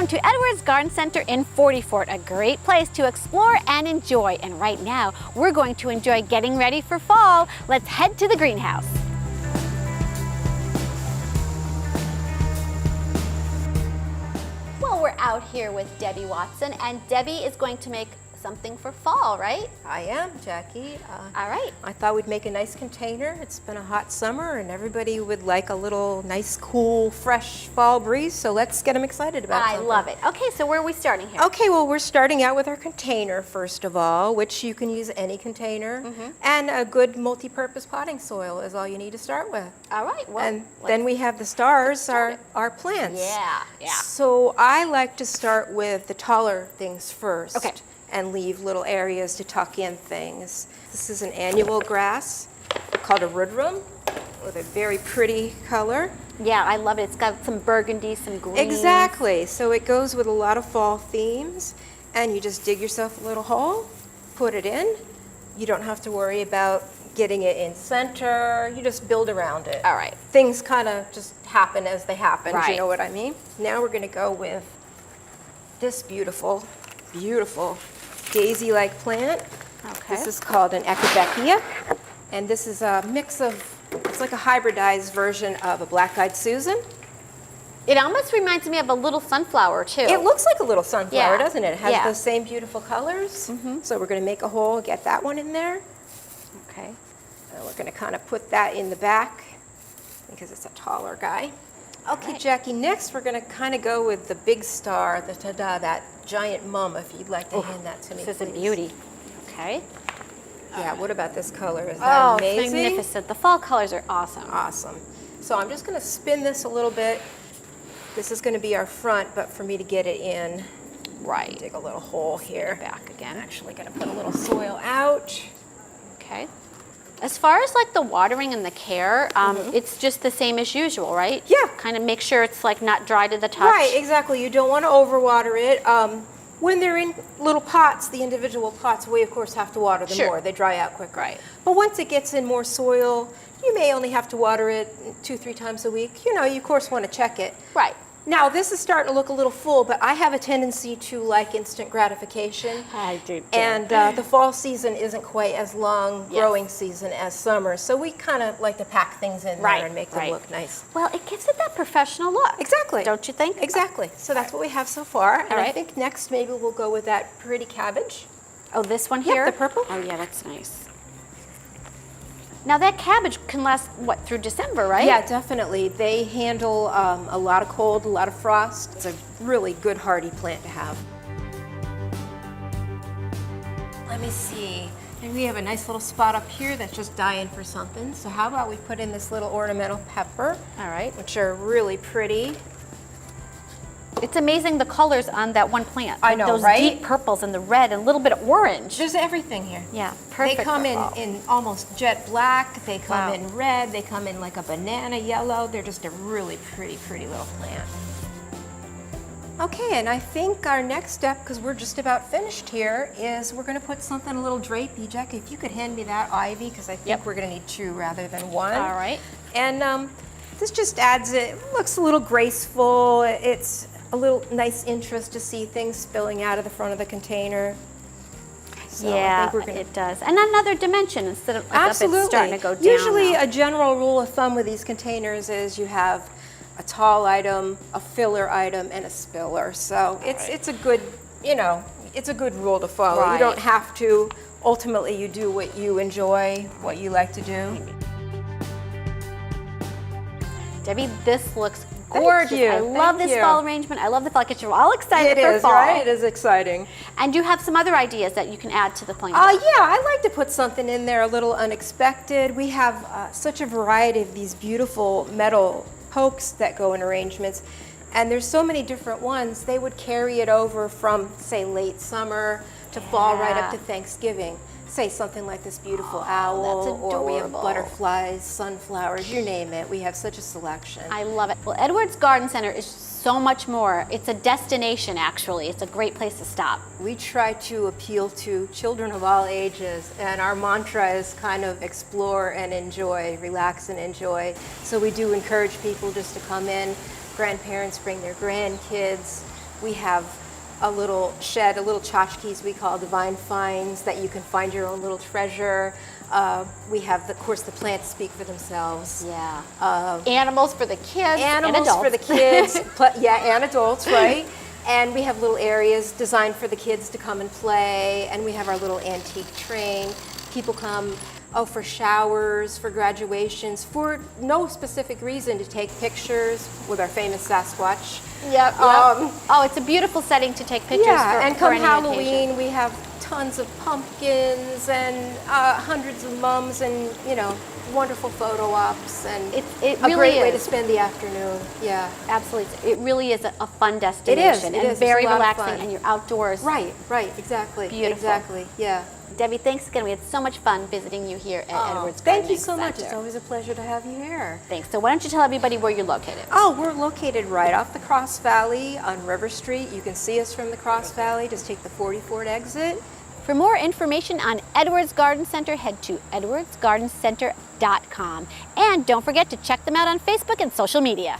Welcome to Edwards Garden Center in 40 Fort, a great place to explore and enjoy. And right now, we're going to enjoy getting ready for fall. Let's head to the greenhouse. Well, we're out here with Debbie Watson, and Debbie is going to make something for fall, right? I am, Jackie. All right. I thought we'd make a nice container. It's been a hot summer and everybody would like a little nice, cool, fresh fall breeze, so let's get them excited about something. I love it. Okay, so where are we starting here? Okay, well, we're starting out with our container first of all, which you can use any container, and a good multi-purpose potting soil is all you need to start with. All right. Well, And then we have the stars, our plants. Yeah. So I like to start with the taller things first. Okay. And leave little areas to tuck in things. This is an annual grass called a rudrum with a very pretty color. Yeah, I love it. It's got some burgundy, some green. Exactly. So it goes with a lot of fall themes. And you just dig yourself a little hole, put it in. You don't have to worry about getting it in center. You just build around it. All right. Things kind of just happen as they happen. Right. You know what I mean? Now we're going to go with this beautiful daisy-like plant. Okay. This is called an echinacea, and this is a mix of, it's like a hybridized version of a black-eyed Susan. It almost reminds me of a little sunflower, too. It looks like a little sunflower, Yeah. doesn't it? It has Yeah. those same beautiful colors. So we're going to make a hole, get that one in there. Okay. And we're going to kind of put that in the back because it's a taller guy. Okay, right. Jackie, next we're going to kind of go with the big star, the ta-da, that giant mum, if you'd like to hand that to me, This is a please. beauty. Okay. Yeah, what about this color? Is that amazing? Magnificent. The fall colors are awesome. Awesome. So I'm just going to spin this a little bit. This is going to be our front, but for me to get it in, Right. dig a little hole here. Back I'm again. actually going to put a little soil out. Okay. As far as like the watering and the care, it's just the same as usual, right? Yeah. Kind of make sure it's like not dry to the touch. Right, exactly. You don't want to overwater it. When they're in little pots, the individual pots, we of course have to water them Sure. more. They dry out quicker. Right. But once it gets in more soil, you may only have to water it 2-3 times a week. You know, you of course want to check it. Right. Now, this is starting to look a little full, but I have a tendency to like instant gratification. I do too. And the fall season isn't quite as long Yes. growing season as summer, so we kind of like to pack things in Right, there and make them right. look nice. Well, it gives it that professional look. Exactly. Don't you think? Exactly. So that's what we have so far. And I right. think next maybe we'll go with that pretty cabbage. Oh, this one Yep, here? the purple. Oh, yeah, that's nice. Now that cabbage can last, what, through December, right? Yeah, definitely. They handle a lot of cold, a lot of frost. It's a really good hardy plant to have. Let me see. And we have a nice little spot up here that's just dying for something. So how about we put in this little ornamental pepper, All right. which are really pretty. It's amazing the colors on that one plant. I Like know, those right? deep purples and the red and a little bit of orange. There's everything here. Yeah, perfect. They come for fall. in almost jet black, they come Wow. in red, they come in like a banana yellow. They're just a really pretty little plant. Okay, and I think our next step, because we're just about finished here, is we're going to put something a little drapey. Jackie, if you could hand me that ivy, because I think Yep. we're going to need 2 rather than 1. All right. And this just adds it, looks a little graceful. It's a little nice interest to see things spilling out of the front of the container. So I Yeah, think we're gonna, it does. And another dimension instead of like absolutely. up, it's starting to go down. Usually now. a general rule of thumb with these containers is you have a tall item, a filler item, and a spiller. So it's a good, you know, it's a good rule to follow. Right. You don't have to. Ultimately, you do what you enjoy, what you like to do. Debbie, this looks Thank gorgeous. you, I love thank this you. fall arrangement. I love the fall. It gets you all excited It for is, fall. right? It is exciting. And you have some other ideas that you can add to the plant. Yeah, I like to put something in there a little unexpected. We have such a variety of these beautiful metal pokes that go in arrangements, and there's so many different ones. They would carry it over from, say, late summer to fall right up to Thanksgiving. Say something like this beautiful owl, that's or we have adorable. butterflies, sunflowers, you name it. We have such a selection. I love it. Well, Edwards Garden Center is so much more. It's a destination, actually. It's a great place to stop. We try to appeal to children of all ages, and our mantra is kind of explore and enjoy, relax and enjoy. So we do encourage people just to come in. Grandparents bring their grandkids. We have a little shed, a little tchotchkes we call divine finds, that you can find your own little treasure. We have, of course, the plants speak for themselves. Yeah. Animals for the kids and Animals adults. for the kids, yeah, and adults, right? And we have little areas designed for the kids to come and play, and we have our little antique train. People come, for showers, for graduations, for no specific reason, to take pictures with our famous Sasquatch. Yep. It's a beautiful setting to take pictures Yeah, for, and for come any Halloween, occasion. we have tons of pumpkins and hundreds of mums and, wonderful photo ops, and It a really great way to is. spend the afternoon. Yeah. Absolutely. It really is a fun destination It and is. very It's a lot of relaxing, fun. and you're outdoors. Right, exactly. Beautiful. Exactly, yeah. Debbie, thanks again. We had so much fun visiting you here at Edwards Thank you Gardening so much. Center. It's always a pleasure to have you here. Thanks. So why don't you tell everybody where you're located? Oh, we're located right off the Cross Valley on River Street. You can see us from the Cross Valley. Just take the 44th exit. For more information on Edwards Garden Center, head to edwardsgardencenter.com. And don't forget to check them out on Facebook and social media.